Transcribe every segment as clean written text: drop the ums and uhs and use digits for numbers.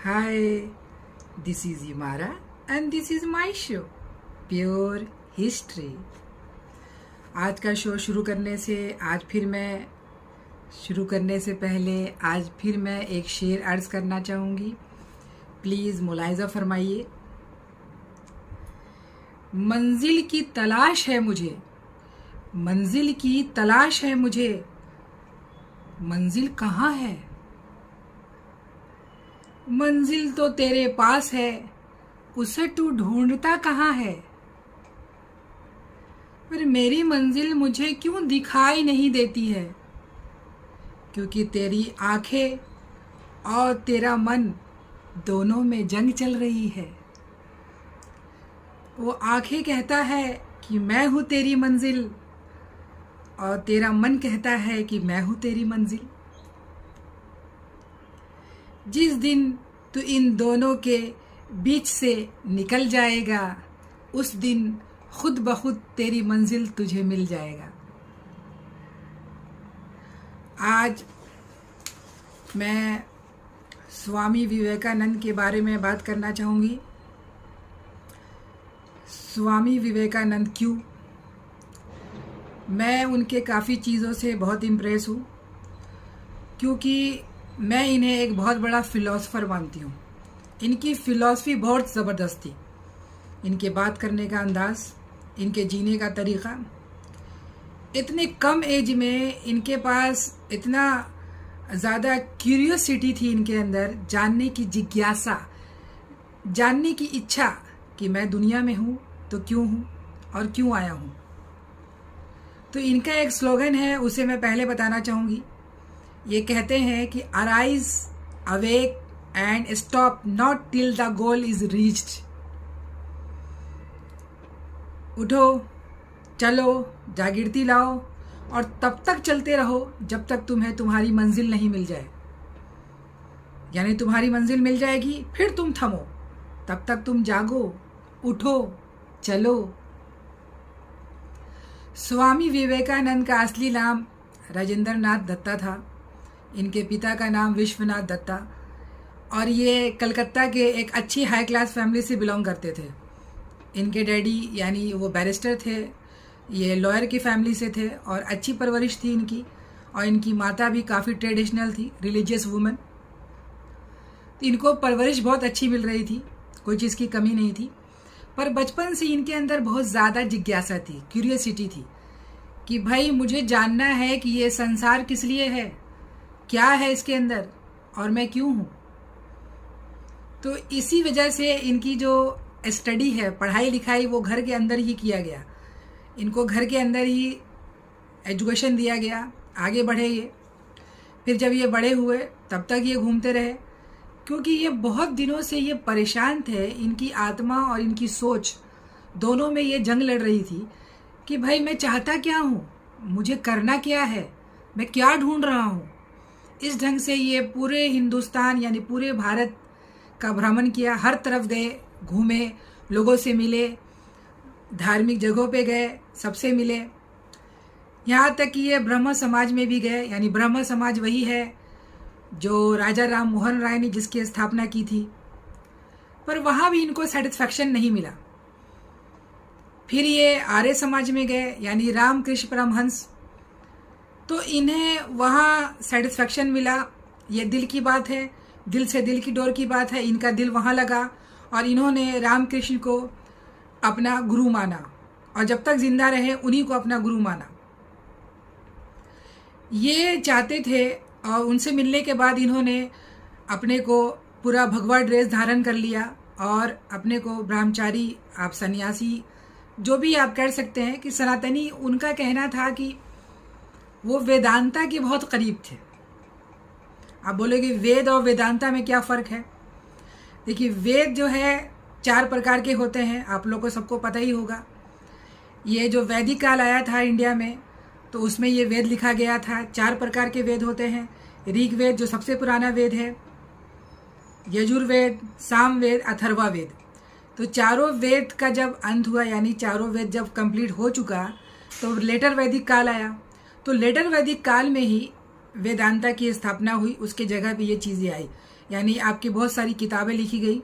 Hi, this is Yumara and this is my show, Pure History. आज का show शुरू करने से पहले आज फिर मैं एक शेर अर्ज करना चाहूँगी. प्लीज़ मुलाहिज़ा फरमाइए. मंजिल की तलाश है मुझे, मंजिल की तलाश है मुझे, मंजिल कहाँ है? मंजिल तो तेरे पास है, उसे तू ढूंढता कहाँ है? पर मेरी मंजिल मुझे क्यों दिखाई नहीं देती है? क्योंकि तेरी आंखें और तेरा मन दोनों में जंग चल रही है. वो आंखें कहता है कि मैं हूँ तेरी मंजिल और तेरा मन कहता है कि मैं हूँ तेरी मंजिल. जिस दिन तू इन दोनों के बीच से निकल जाएगा, उस दिन खुद ब खुद तेरी मंजिल तुझे मिल जाएगा. आज मैं स्वामी विवेकानंद के बारे में बात करना चाहूँगी. स्वामी विवेकानंद क्यों? मैं उनके काफ़ी चीज़ों से बहुत इम्प्रेस हूँ, क्योंकि मैं इन्हें एक बहुत बड़ा फ़िलासफ़र मानती हूँ. इनकी फ़िलासफ़ी बहुत ज़बरदस्त थी. इनके बात करने का अंदाज़, इनके जीने का तरीक़ा, इतने कम एज में इनके पास इतना ज़्यादा क्यूरियोसिटी थी इनके अंदर, जानने की जिज्ञासा, जानने की इच्छा कि मैं दुनिया में हूँ तो क्यों हूँ और क्यों आया हूँ. तो इनका एक स्लोगन है, उसे मैं पहले बताना चाहूँगी. ये कहते हैं कि arise, awake and stop not till the goal is reached. उठो, चलो, जागृति लाओ और तब तक चलते रहो जब तक तुम्हें तुम्हारी मंजिल नहीं मिल जाए. यानी तुम्हारी मंजिल मिल जाएगी, फिर तुम थमो. तब तक तुम जागो, उठो, चलो. स्वामी विवेकानंद का असली नाम राजेंद्र नाथ दत्ता था. इनके पिता का नाम विश्वनाथ दत्ता, और ये कलकत्ता के एक अच्छी हाई क्लास फैमिली से बिलोंग करते थे. इनके डैडी यानी वो बैरिस्टर थे, ये लॉयर की फैमिली से थे और अच्छी परवरिश थी इनकी. और इनकी माता भी काफ़ी ट्रेडिशनल थी, रिलीजियस वुमन. तो इनको परवरिश बहुत अच्छी मिल रही थी, कोई चीज़ की कमी नहीं थी. पर बचपन से इनके अंदर बहुत ज़्यादा जिज्ञासा थी, क्यूरियोसिटी थी कि भाई मुझे जानना है कि ये संसार किस लिए है, क्या है इसके अंदर और मैं क्यों हूँ. तो इसी वजह से इनकी जो स्टडी है, पढ़ाई लिखाई, वो घर के अंदर ही किया गया. इनको घर के अंदर ही एजुकेशन दिया गया, आगे बढ़े ये. फिर जब ये बड़े हुए तब तक ये घूमते रहे, क्योंकि ये बहुत दिनों से ये परेशान थे. इनकी आत्मा और इनकी सोच दोनों में ये जंग लड़ रही थी कि भाई मैं चाहता क्या हूँ, मुझे करना क्या है, मैं क्या ढूंढ रहा हूँ. इस ढंग से ये पूरे हिंदुस्तान यानी पूरे भारत का भ्रमण किया, हर तरफ गए, घूमे, लोगों से मिले, धार्मिक जगहों पे गए, सबसे मिले. यहाँ तक कि ये ब्रह्म समाज में भी गए. यानी ब्रह्म समाज वही है जो राजा राम मोहन राय ने जिसकी स्थापना की थी. पर वहाँ भी इनको सेटिस्फैक्शन नहीं मिला. फिर ये आर्य समाज में गए, यानी रामकृष्ण परमहंस. तो इन्हें वहाँ सेटिस्फैक्शन मिला. ये दिल की बात है, दिल से दिल की डोर की बात है. इनका दिल वहाँ लगा और इन्होंने रामकृष्ण को अपना गुरु माना और जब तक जिंदा रहे उन्हीं को अपना गुरु माना. ये चाहते थे और उनसे मिलने के बाद इन्होंने अपने को पूरा भगवा ड्रेस धारण कर लिया और अपने को ब्रह्मचारी, आप सन्यासी, जो भी आप कह सकते हैं कि सनातनी. उनका कहना था कि वो वेदांता के बहुत करीब थे. आप बोलोगे वेद और वेदांता में क्या फ़र्क है? देखिए, वेद जो है 4 प्रकार के होते हैं, आप लोगों को सबको पता ही होगा. ये जो वैदिक काल आया था इंडिया में, तो उसमें ये वेद लिखा गया था. 4 प्रकार के वेद होते हैं. ऋग्वेद जो सबसे पुराना वेद है, यजुर्वेद, सामवेद, अथर्वा वेद. तो चारों वेद का जब अंत हुआ, यानी चारों वेद जब कंप्लीट हो चुका, तो लेटर वैदिक काल आया. तो लेटर वैदिक काल में ही वेदांता की स्थापना हुई उसके जगह पे ये चीज़ें आई, यानी आपकी बहुत सारी किताबें लिखी गई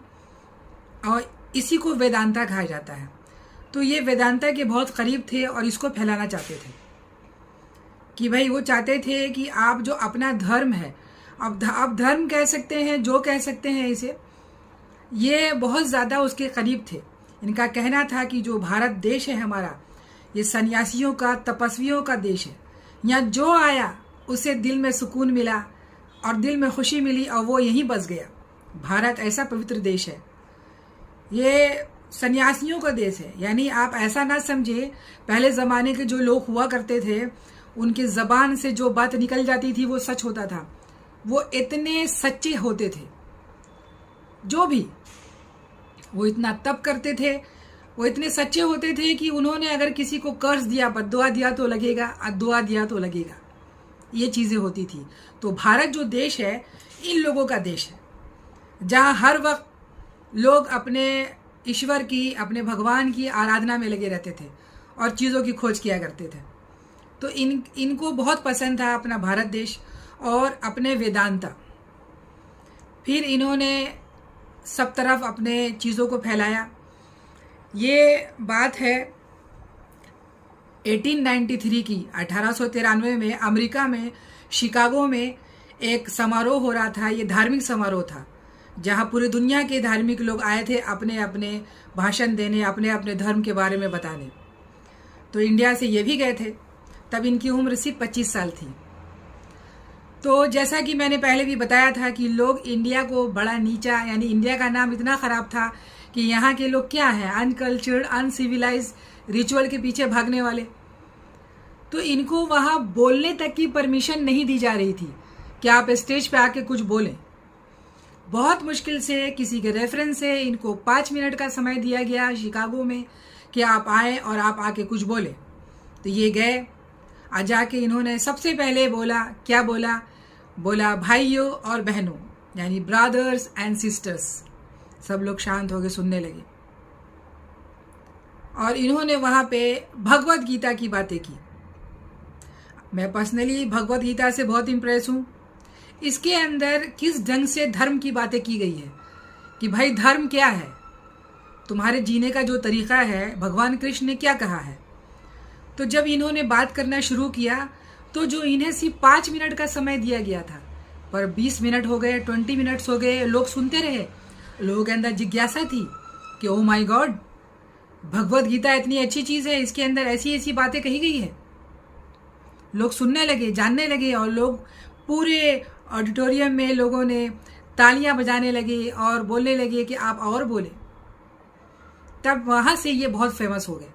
और इसी को वेदांता कहा जाता है। तो ये वेदांता के बहुत करीब थे और इसको फैलाना चाहते थे कि भाई वो चाहते थे कि आप जो अपना धर्म है, आप धर्म कह सकते हैं, जो कह सकते हैं इसे, ये बहुत ज़्यादा उसके करीब थे। इनका कहना था कि जो भारत देश है हमारा, ये सन्यासियों का, तपस्वियों का देश है। यहाँ जो आया उसे दिल में सुकून मिला और दिल में खुशी मिली और वो यहीं बस गया। भारत ऐसा पवित्र देश है, ये सन्यासियों का देश है। यानी आप ऐसा ना समझे, पहले ज़माने के जो लोग हुआ करते थे उनकी ज़बान से जो बात निकल जाती थी वो सच होता था। वो इतने सच्चे होते थे, जो भी वो इतना तप करते थे, वो इतने सच्चे होते थे कि उन्होंने अगर किसी को कर्ज दिया, बद्दुआ दिया तो लगेगा, अद्दुआ दिया तो लगेगा, ये चीज़ें होती थी। तो भारत जो देश है इन लोगों का देश है, जहाँ हर वक्त लोग अपने ईश्वर की, अपने भगवान की आराधना में लगे रहते थे और चीज़ों की खोज किया करते थे। तो इनको बहुत पसंद था अपना भारत देश और अपने वेदांता। फिर इन्होंने सब तरफ अपने चीज़ों को फैलाया। ये बात है 1893 की, 1893 में अमेरिका में शिकागो में एक समारोह हो रहा था। ये धार्मिक समारोह था जहाँ पूरी दुनिया के धार्मिक लोग आए थे अपने अपने भाषण देने, अपने अपने धर्म के बारे में बताने। तो इंडिया से ये भी गए थे। तब इनकी उम्र सिर्फ 25 साल थी। तो जैसा कि मैंने पहले भी बताया था कि लोग इंडिया को बड़ा नीचा, यानी इंडिया का नाम इतना ख़राब था कि यहाँ के लोग क्या हैं, अनकल्चर्ड, अनसिविलाइज, रिचुअल के पीछे भागने वाले। तो इनको वहाँ बोलने तक की परमिशन नहीं दी जा रही थी कि आप स्टेज पे आके कुछ बोलें। बहुत मुश्किल से किसी के रेफरेंस से इनको 5 मिनट का समय दिया गया शिकागो में कि आप आए और आप आके कुछ बोले। तो ये गए, आज जाके इन्होंने सबसे पहले बोला, क्या बोला? बोला भाइयों और बहनों, यानी ब्रदर्स एंड सिस्टर्स। सब लोग शांत हो गए, सुनने लगे। और इन्होंने वहाँ पे भगवत गीता की बातें की। मैं पर्सनली भगवत गीता से बहुत इम्प्रेस हूँ। इसके अंदर किस ढंग से धर्म की बातें की गई है कि भाई धर्म क्या है, तुम्हारे जीने का जो तरीका है, भगवान कृष्ण ने क्या कहा है। तो जब इन्होंने बात करना शुरू किया तो जो इन्हें सिर्फ 5 मिनट का समय दिया गया था, पर 20 मिनट हो गए, 20 मिनट्स हो गए, लोग सुनते रहे। लोगों के अंदर जिज्ञासा थी कि oh my God, Bhagavad Gita इतनी अच्छी चीज़ है, इसके अंदर ऐसी ऐसी बातें कही गई है। लोग सुनने लगे, जानने लगे और लोग पूरे ऑडिटोरियम में लोगों ने तालियां बजाने लगे और बोलने लगे कि आप और बोले। तब वहाँ से ये बहुत फेमस हो गए।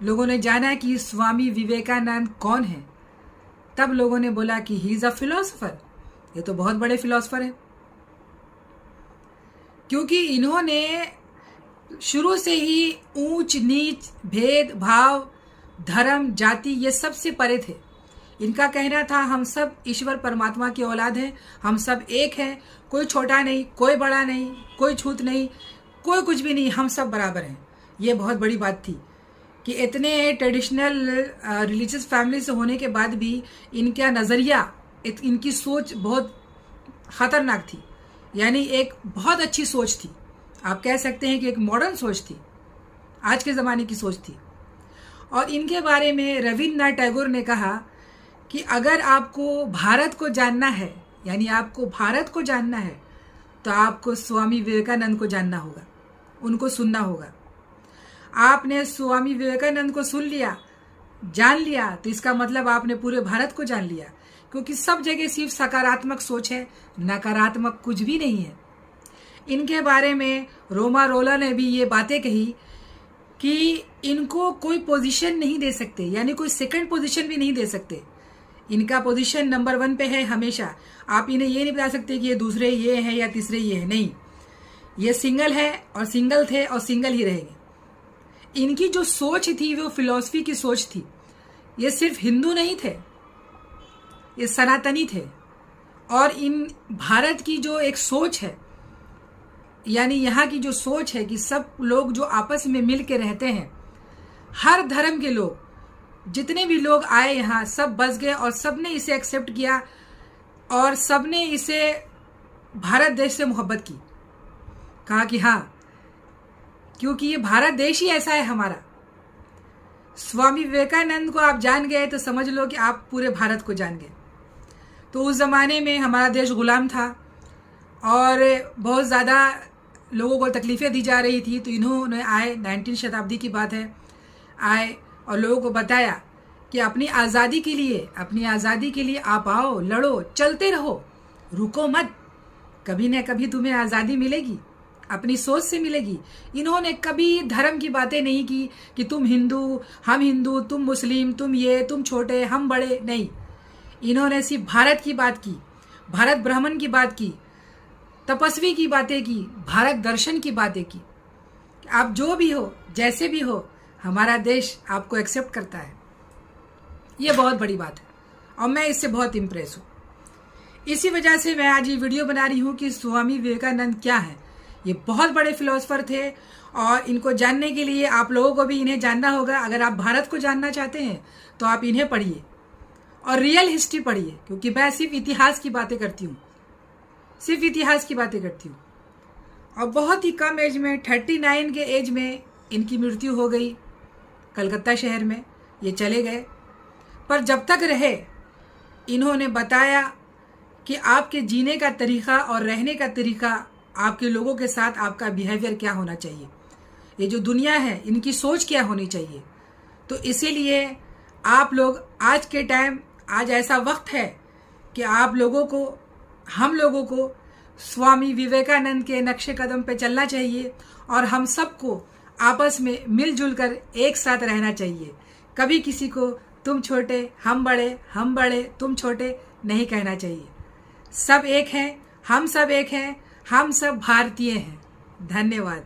लोगों ने जाना कि स्वामी विवेकानंद कौन है। तब लोगों ने बोला कि ही इज़ अ फिलोसोफर, ये तो बहुत बड़े फिलोसोफर है, क्योंकि इन्होंने शुरू से ही ऊंच नीच, भेद भाव, धर्म, जाति, ये सबसे परे थे। इनका कहना था हम सब ईश्वर परमात्मा की औलाद हैं, हम सब एक हैं, कोई छोटा नहीं, कोई बड़ा नहीं, कोई छूत नहीं, कोई कुछ भी नहीं, हम सब बराबर हैं। ये बहुत बड़ी बात थी कि इतने ट्रेडिशनल रिलीजियस फैमिली से होने के बाद भी इनका नज़रिया, इनकी सोच बहुत ख़तरनाक थी। यानी एक बहुत अच्छी सोच थी, आप कह सकते हैं कि एक मॉडर्न सोच थी, आज के ज़माने की सोच थी। और इनके बारे में रविन्द्रनाथ टैगोर ने कहा कि अगर आपको भारत को जानना है, यानी आपको भारत को जानना है, तो आपको स्वामी विवेकानंद को जानना होगा, उनको सुनना होगा। आपने स्वामी विवेकानंद को सुन लिया, जान लिया, तो इसका मतलब आपने पूरे भारत को जान लिया, क्योंकि सब जगह सिर्फ सकारात्मक सोच है, नकारात्मक कुछ भी नहीं है। इनके बारे में रोमा रोला ने भी ये बातें कही कि इनको कोई पोजीशन नहीं दे सकते, यानी कोई सेकंड पोजीशन भी नहीं दे सकते। इनका पोजीशन नंबर 1 पे है हमेशा। आप इन्हें ये नहीं बता सकते कि ये दूसरे ये है या तीसरे ये है, नहीं, ये सिंगल है और सिंगल थे और सिंगल ही रहेंगे। इनकी जो सोच थी वो फिलॉसफी की सोच थी। ये सिर्फ हिंदू नहीं थे, ये सनातनी थे। और इन भारत की जो एक सोच है, यानी यहाँ की जो सोच है कि सब लोग जो आपस में मिल के रहते हैं, हर धर्म के लोग जितने भी लोग आए यहाँ सब बस गए और सबने इसे एक्सेप्ट किया और सबने इसे भारत देश से मोहब्बत की। कहा कि हाँ, क्योंकि ये भारत देश ही ऐसा है हमारा। स्वामी विवेकानंद को आप जान गए तो समझ लो कि आप पूरे भारत को जान गए। तो उस ज़माने में हमारा देश गुलाम था और बहुत ज़्यादा लोगों को तकलीफ़ें दी जा रही थी। तो इन्होंने आए, 19वीं शताब्दी की बात है, आए और लोगों को बताया कि अपनी आज़ादी के लिए आप आओ, लड़ो, चलते रहो, रुको मत, कभी न कभी तुम्हें आज़ादी मिलेगी, अपनी सोच से मिलेगी। इन्होंने कभी धर्म की बातें नहीं की कि तुम हिंदू, हम हिंदू, तुम मुस्लिम, तुम ये, तुम छोटे, हम बड़े, नहीं। इन्होंने सिर्फ भारत की बात की, भारत ब्राह्मण की बात की, तपस्वी की बातें की, भारत दर्शन की बातें की। आप जो भी हो, जैसे भी हो, हमारा देश आपको एक्सेप्ट करता है। ये बहुत बड़ी बात है और मैं इससे बहुत इम्प्रेस हूँ। इसी वजह से मैं आज ये वीडियो बना रही हूँ कि स्वामी विवेकानंद क्या है। ये बहुत बड़े फिलोसोफर थे और इनको जानने के लिए आप लोगों को भी इन्हें जानना होगा। अगर आप भारत को जानना चाहते हैं तो आप इन्हें पढ़िए और रियल हिस्ट्री पढ़िए, क्योंकि मैं सिर्फ इतिहास की बातें करती हूँ, सिर्फ इतिहास की बातें करती हूँ। और बहुत ही कम एज में, 39 के एज में इनकी मृत्यु हो गई कलकत्ता शहर में। ये चले गए, पर जब तक रहे इन्होंने बताया कि आपके जीने का तरीका और रहने का तरीका, आपके लोगों के साथ आपका बिहेवियर क्या होना चाहिए, ये जो दुनिया है इनकी सोच क्या होनी चाहिए। तो इसीलिए आप लोग आज के टाइम, आज ऐसा वक्त है कि आप लोगों को, हम लोगों को स्वामी विवेकानंद के नक्शे कदम पे चलना चाहिए और हम सबको आपस में मिलजुल कर एक साथ रहना चाहिए। कभी किसी को तुम छोटे, हम बड़े, तुम छोटे नहीं कहना चाहिए। सब एक हैं, हम सब एक हैं, हम सब भारतीय हैं। धन्यवाद।